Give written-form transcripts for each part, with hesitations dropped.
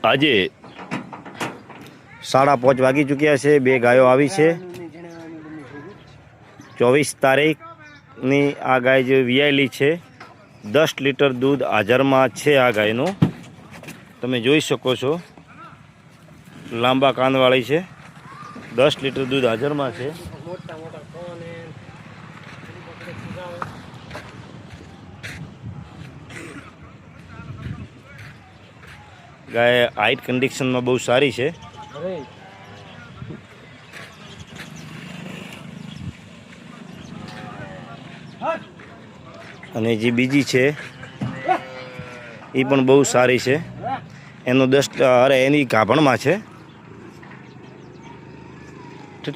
આજે 5:30 વાગી ચૂક્યા છે। બે ગાયો આવી છે। 24 તારીખની આ ગાય જે વિયાયેલી છે, 10 લીટર દૂધ હાજરમાં છે। આ ગાયનું તમે જોઈ શકો છો, લાંબા કાનવાળી છે। 10 લીટર દૂધ હાજરમાં છે। ગાય હાઈટ કન્ડિશનમાં બહુ સારી છે। અને જે બીજી છે એ પણ બહુ સારી છે। એનો 10 એની ગાભણમાં છે।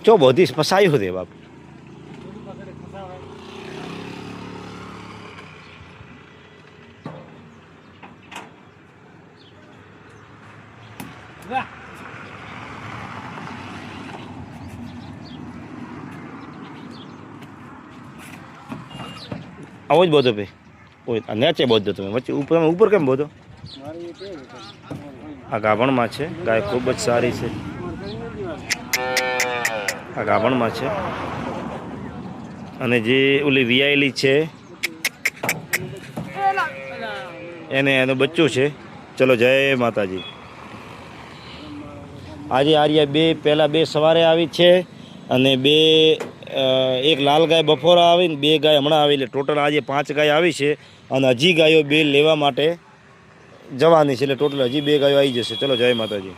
ચો બધી ફસાયું છે બાપ। આવો જ બોધો ભાઈ, ઓય નેચે બોધો તમે, વચ્ચે ઉપર કેમ બોધો? આ ગાભણમાં છે। ગાય ખૂબ જ સારી છે। આ ગાભણમાં છે। અને જે ઓલી વિયાયેલી છે એનું બચ્ચું છે। ચલો જય માતાજી। આજે આર્યા પહેલાં બે સવારે આવી છે અને એક લાલ ગાય બપોરા આવી ને 2 ગાય હમણાં આવી, એટલે ટોટલ આજે 5 ગાય આવી છે। અને હજી ગાયો 2 લેવા માટે જવાની છે, એટલે ટોટલ હજી 2 ગાયો આવી જશે। ચલો જય માતાજી।